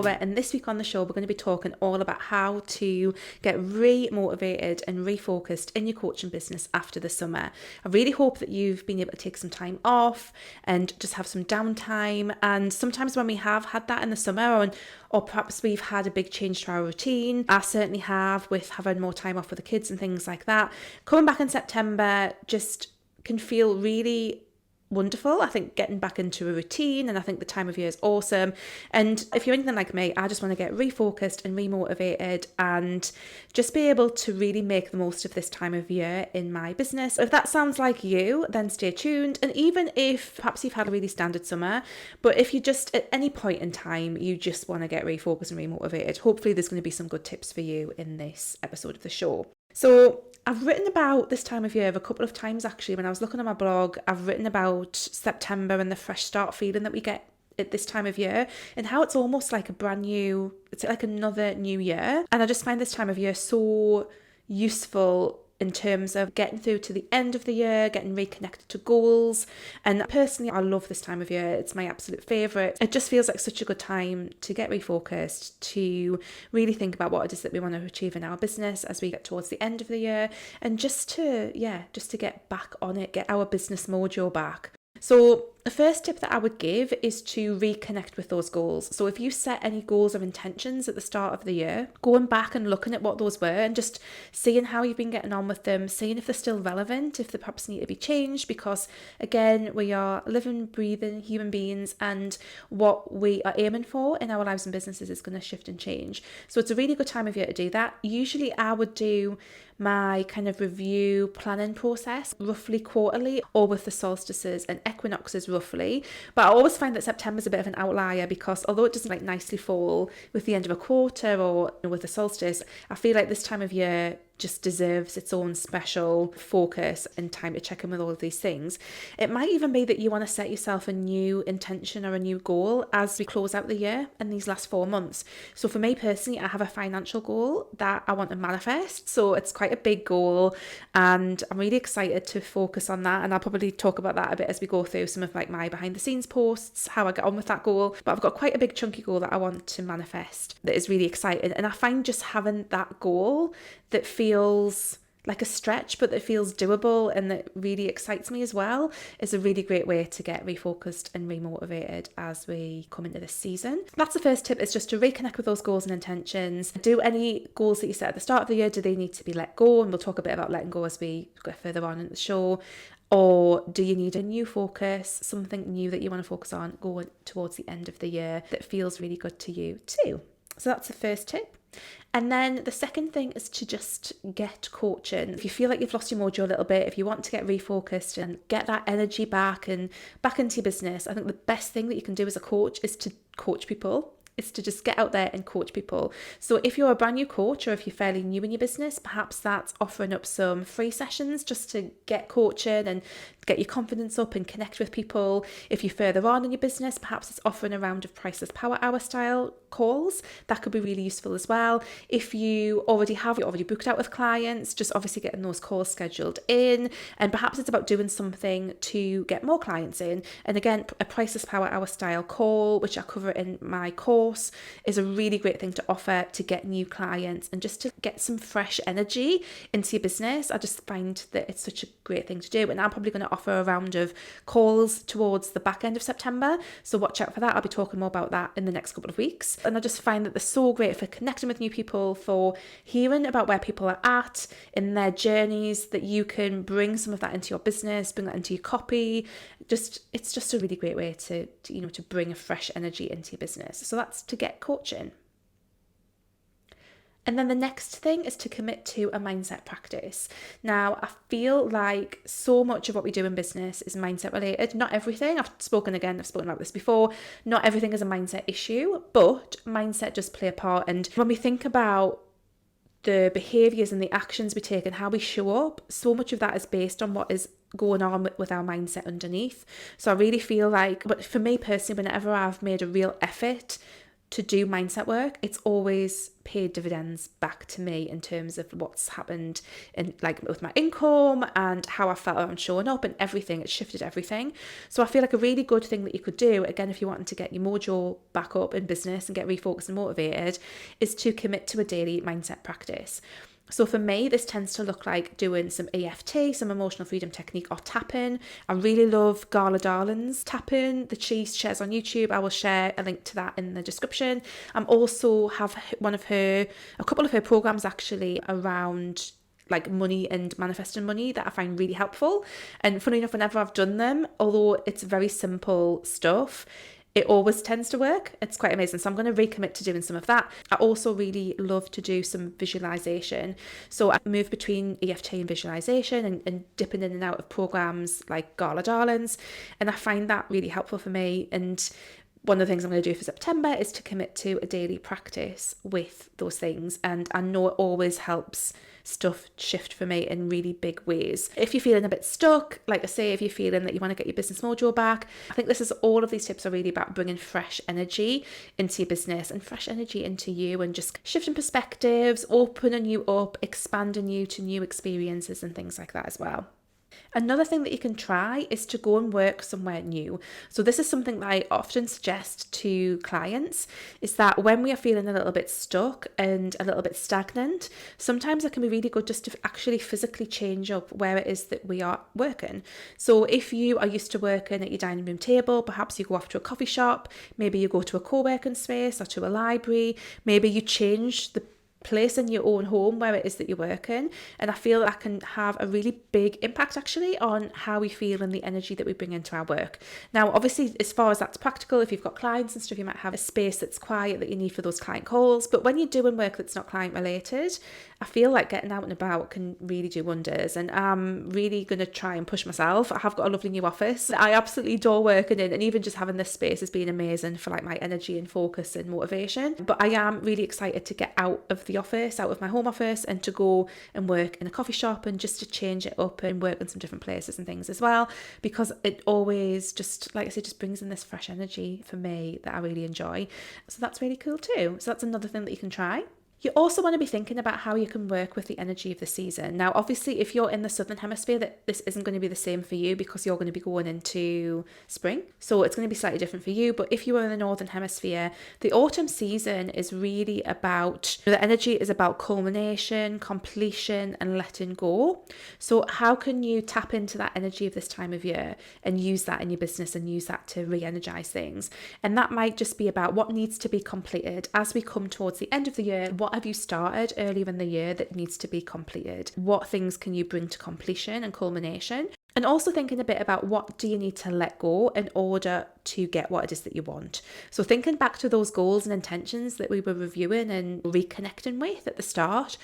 Laura, and this week on the show we're going to be talking all about how to get re-motivated and refocused in your coaching business after the summer. I really hope that you've been able to take some time off and just have some downtime, and sometimes when we have had that in the summer, or perhaps we've had a big change to our routine, I certainly have, with having more time off with the kids and things like that, coming back in September just can feel really wonderful. I think getting back into a routine, and I think the time of year is awesome. And if you're anything like me, I just want to get refocused and remotivated and just be able to really make the most of this time of year in my business. If that sounds like you, then stay tuned. And even if perhaps you've had a really standard summer, but if you just at any point in time you just want to get refocused and remotivated, hopefully there's going to be some good tips for you in this episode of the show. So I've written about this time of year a couple of times actually. When I was looking at my blog, I've written about September and the fresh start feeling that we get at this time of year, and how it's almost like it's like another new year. And I just find this time of year so useful in terms of getting through to the end of the year, getting reconnected to goals. And personally, I love this time of year. It's my absolute favourite. It just feels like such a good time to get refocused, to really think about what it is that we want to achieve in our business as we get towards the end of the year, and just to get back on it, get our business mojo back. So the first tip that I would give is to reconnect with those goals. So if you set any goals or intentions at the start of the year, going back and looking at what those were and just seeing how you've been getting on with them, seeing if they're still relevant, if they perhaps need to be changed, because again, we are living, breathing human beings, and what we are aiming for in our lives and businesses is going to shift and change. So it's a really good time of year to do that. Usually I would do my kind of review planning process roughly quarterly, or with the solstices and equinoxes roughly. But I always find that September's a bit of an outlier, because although it doesn't like nicely fall with the end of a quarter or with the solstice, I feel like this time of year just deserves its own special focus and time to check in with all of these things. It might even be that you want to set yourself a new intention or a new goal as we close out the year in these last 4 months. So for me personally, I have a financial goal that I want to manifest. So it's quite a big goal, and I'm really excited to focus on that. And I'll probably talk about that a bit as we go through some of like my behind the scenes posts, how I get on with that goal. But I've got quite a big chunky goal that I want to manifest that is really exciting. And I find just having that goal that feels like a stretch, but that feels doable and that really excites me as well, is a really great way to get refocused and remotivated as we come into this season. That's the first tip, is just to reconnect with those goals and intentions. Do any goals that you set at the start of the year, do they need to be let go? And we'll talk a bit about letting go as we go further on in the show. Or do you need a new focus, something new that you want to focus on going towards the end of the year that feels really good to you too? So that's the first tip. And then the second thing is to just get coaching. If you feel like you've lost your mojo a little bit, if you want to get refocused and get that energy back and back into your business, I think the best thing that you can do as a coach is to coach people. It's to just get out there and coach people. So if you're a brand new coach, or if you're fairly new in your business, perhaps that's offering up some free sessions just to get coaching and get your confidence up and connect with people. If you're further on in your business, perhaps it's offering a round of Priceless Power Hour style calls. That could be really useful as well. If you're already booked out with clients, just obviously getting those calls scheduled in. And perhaps it's about doing something to get more clients in. And again, a Priceless Power Hour style call, which I cover in my course, is a really great thing to offer to get new clients and just to get some fresh energy into your business. I just find that it's such a great thing to do. And I'm probably going to offer a round of calls towards the back end of September, so watch out for that. I'll be talking more about that in the next couple of weeks. And I just find that they're so great for connecting with new people, for hearing about where people are at in their journeys, that you can bring some of that into your business, bring that into your copy. It's just a really great way to bring a fresh energy into your business. So that's to get coaching. And then the next thing is to commit to a mindset practice. Now, I feel like so much of what we do in business is mindset related. Not everything. I've spoken about this before. Not everything is a mindset issue, but mindset does play a part. And when we think about the behaviours and the actions we take and how we show up, so much of that is based on what is going on with our mindset underneath. So I really feel like, but for me personally, whenever I've made a real effort to do mindset work, it's always paid dividends back to me in terms of what's happened in like with my income and how I felt around showing up and everything. It shifted everything. So I feel like a really good thing that you could do, again, if you wanted to get your mojo back up in business and get refocused and motivated, is to commit to a daily mindset practice. So for me, this tends to look like doing some EFT, some emotional freedom technique, or tapping. I really love Gala Darling's tapping that she shares on YouTube. I will share a link to that in the description. I also have a couple of her programs actually around like money and manifesting money that I find really helpful. And funny enough, whenever I've done them, although it's very simple stuff, it always tends to work. It's quite amazing. So I'm going to recommit to doing some of that. I also really love to do some visualization. So I move between EFT and visualization and dipping in and out of programs like Gala Darlings. And I find that really helpful for me. And one of the things I'm going to do for September is to commit to a daily practice with those things. And I know it always helps stuff shift for me in really big ways. If you're feeling a bit stuck, like I say, if you're feeling that you want to get your business mojo back, I think all of these tips are really about bringing fresh energy into your business and fresh energy into you and just shifting perspectives, opening you up, expanding you to new experiences and things like that as well. Another thing that you can try is to go and work somewhere new. So this is something that I often suggest to clients, is that when we are feeling a little bit stuck and a little bit stagnant, sometimes it can be really good just to actually physically change up where it is that we are working. So if you are used to working at your dining room table, perhaps you go off to a coffee shop, maybe you go to a co-working space or to a library, maybe you change the place in your own home where it is that you're working, and I feel that can have a really big impact actually on how we feel and the energy that we bring into our work. Now obviously, as far as that's practical, if you've got clients and stuff, you might have a space that's quiet that you need for those client calls, but when you're doing work that's not client related, I feel like getting out and about can really do wonders. And I'm really going to try and push myself. I have got a lovely new office. I absolutely adore working in, and even just having this space has been amazing for like my energy and focus and motivation. But I am really excited to get out of the office, out of my home office, and to go and work in a coffee shop and just to change it up and work in some different places and things as well, because it always just, like I said, just brings in this fresh energy for me that I really enjoy. So that's really cool too. So that's another thing that you can try. You also want to be thinking about how you can work with the energy of the season. Now, obviously, if you're in the Southern Hemisphere, that this isn't going to be the same for you because you're going to be going into spring. So it's going to be slightly different for you. But if you are in the Northern Hemisphere, the autumn season is really about, the energy is about culmination, completion, and letting go. So how can you tap into that energy of this time of year and use that in your business and use that to re-energize things? And that might just be about what needs to be completed as we come towards the end of the year. What have you started earlier in the year that needs to be completed? What things can you bring to completion and culmination? And also thinking a bit about what do you need to let go in order to get what it is that you want. So thinking back to those goals and intentions that we were reviewing and reconnecting with at the start,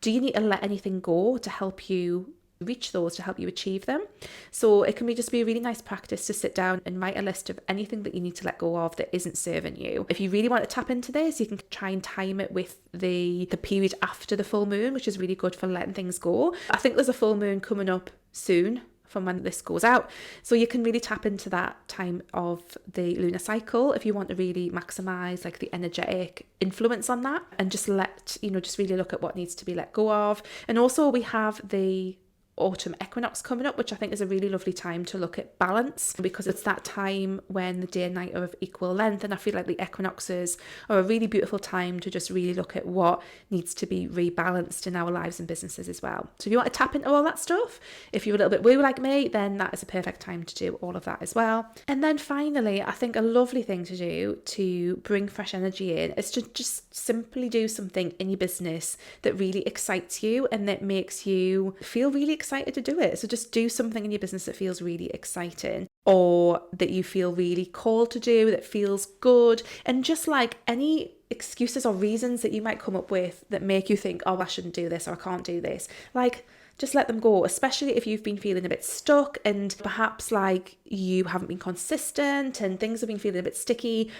do you need to let anything go to help you reach those, to help you achieve them? So it can just be a really nice practice to sit down and write a list of anything that you need to let go of that isn't serving you. If you really want to tap into this, you can try and time it with the period after the full moon, which is really good for letting things go. I think there's a full moon coming up soon from when this goes out, so you can really tap into that time of the lunar cycle if you want to really maximize like the energetic influence on that, and just really look at what needs to be let go of. And also we have the autumn equinox coming up, which I think is a really lovely time to look at balance, because it's that time when the day and night are of equal length, and I feel like the equinoxes are a really beautiful time to just really look at what needs to be rebalanced in our lives and businesses as well. So if you want to tap into all that stuff, if you're a little bit woo like me, then that is a perfect time to do all of that as well. And then finally, I think a lovely thing to do to bring fresh energy in is to just simply do something in your business that really excites you and that makes you feel really excited to do it. So just do something in your business that feels really exciting, or that you feel really called to do, that feels good. And just like any excuses or reasons that you might come up with that make you think, oh, I shouldn't do this or I can't do this, like just let them go, especially if you've been feeling a bit stuck and perhaps like you haven't been consistent and things have been feeling a bit sticky.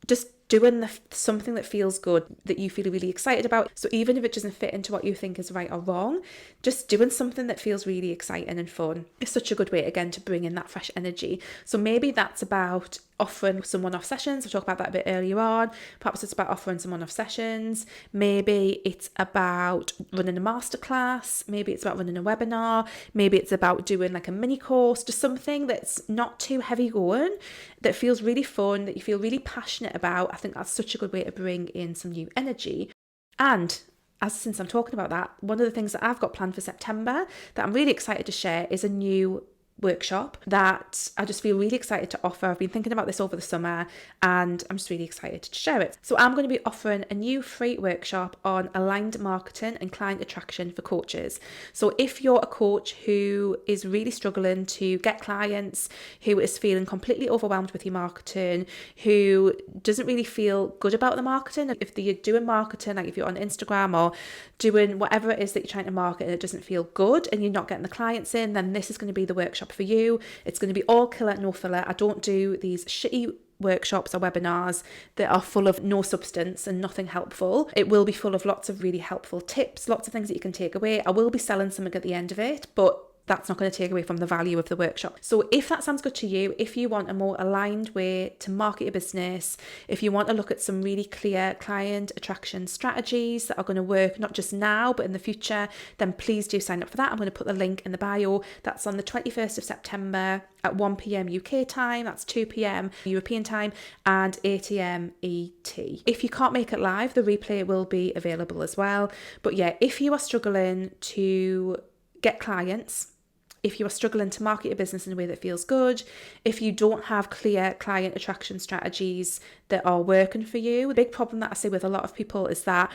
Just doing something that feels good, that you feel really excited about. So even if it doesn't fit into what you think is right or wrong, just doing something that feels really exciting and fun is such a good way, again, to bring in that fresh energy. So maybe that's about offering some one-off sessions. I talked about that a bit earlier on. Perhaps it's about offering some one-off sessions. Maybe it's about running a masterclass. Maybe it's about running a webinar. Maybe it's about doing like a mini course, just something that's not too heavy going, that feels really fun, that you feel really passionate about. I think that's such a good way to bring in some new energy. And since I'm talking about that, one of the things that I've got planned for September that I'm really excited to share is a new workshop that I just feel really excited to offer. I've been thinking about this over the summer and I'm just really excited to share it. So I'm going to be offering a new free workshop on aligned marketing and client attraction for coaches. So if you're a coach who is really struggling to get clients, who is feeling completely overwhelmed with your marketing, who doesn't really feel good about the marketing, if you're doing marketing, like if you're on Instagram or doing whatever it is that you're trying to market and it doesn't feel good and you're not getting the clients in, then this is going to be the workshop for you. It's going to be all killer, no filler. I don't do these shitty workshops or webinars that are full of no substance and nothing helpful. It will be full of lots of really helpful tips, lots of things that you can take away. I will be selling something at the end of it, but that's not going to take away from the value of the workshop. So if that sounds good to you, if you want a more aligned way to market your business, if you want to look at some really clear client attraction strategies that are going to work not just now but in the future, then please do sign up for that. I'm going to put the link in the bio. That's on the 21st of September at 1 p.m. UK time, that's 2 p.m. European time, and 8 a.m. ET. If you can't make it live, the replay will be available as well. But yeah, if you are struggling to get clients, if you are struggling to market your business in a way that feels good, if you don't have clear client attraction strategies that are working for you, the big problem that I see with a lot of people is that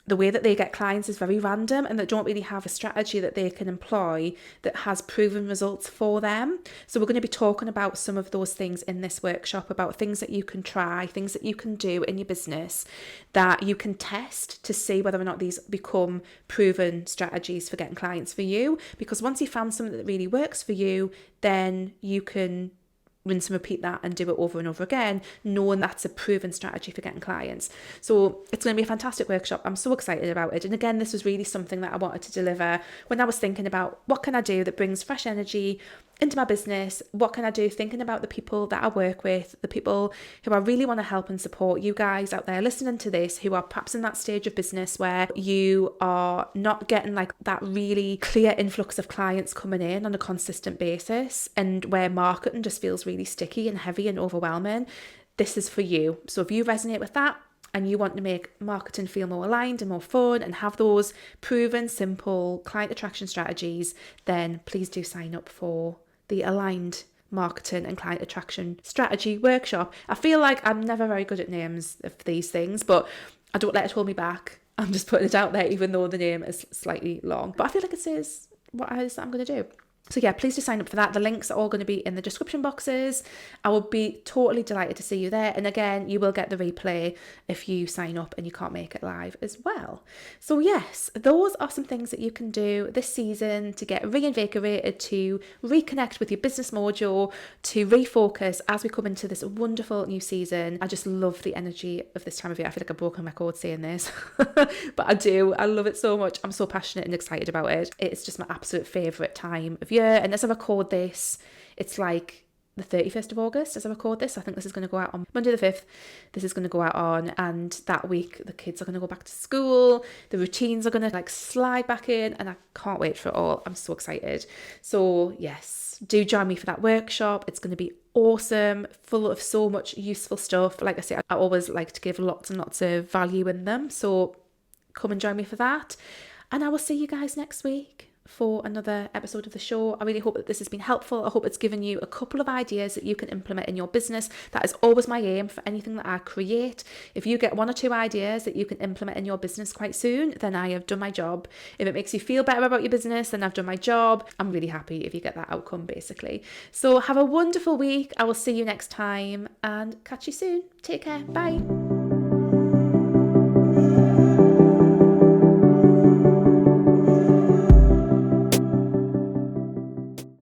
the way that they get clients is very random and they don't really have a strategy that they can employ that has proven results for them. So we're going to be talking about some of those things in this workshop, about things that you can try, things that you can do in your business that you can test to see whether or not these become proven strategies for getting clients for you. Because once you've found something that really works for you, then you can rinse and repeat that and do it over and over again, knowing that's a proven strategy for getting clients. So it's going to be a fantastic workshop. I'm so excited about it. And again, this was really something that I wanted to deliver when I was thinking about what can I do that brings fresh energy into my business. What can I do thinking about the people that I work with, the people who I really want to help and support, you guys out there listening to this who are perhaps in that stage of business where you are not getting like that really clear influx of clients coming in on a consistent basis, and where marketing just feels really sticky and heavy and overwhelming. This is for you. So if you resonate with that and you want to make marketing feel more aligned and more fun and have those proven, simple client attraction strategies, then please do sign up for the aligned marketing and client attraction strategy workshop. I feel like I'm never very good at names of these things, but I don't let it hold me back. I'm just putting it out there, even though the name is slightly long. But I feel like it says what it is that I'm going to do. So yeah, please do sign up for that. The links are all going to be in the description boxes. I will be totally delighted to see you there. And again, you will get the replay if you sign up and you can't make it live as well. So yes, those are some things that you can do this season to get reinvigorated, to reconnect with your business mojo, to refocus as we come into this wonderful new season. I just love the energy of this time of year. I feel like a broken record saying this, but I do. I love it so much. I'm so passionate and excited about it. It's just my absolute favourite time of year. And as I record this, it's like the 31st of August as I record this. I think this is going to go out on Monday the 5th. This is going to go out on, and that week the kids are going to go back to school. The routines are going to like slide back in, and I can't wait for it all. I'm so excited. So yes, do join me for that workshop. It's going to be awesome, full of so much useful stuff. Like I say, I always like to give lots and lots of value in them. So come and join me for that. And I will see you guys next week for another episode of the show. I really hope that this has been helpful. I hope it's given you a couple of ideas that you can implement in your business. That is always my aim for anything that I create. If you get 1 or 2 ideas that you can implement in your business quite soon, then I have done my job. If it makes you feel better about your business, then I've done my job. I'm really happy if you get that outcome, basically. So have a wonderful week. I will see you next time and catch you soon. Take care. Bye.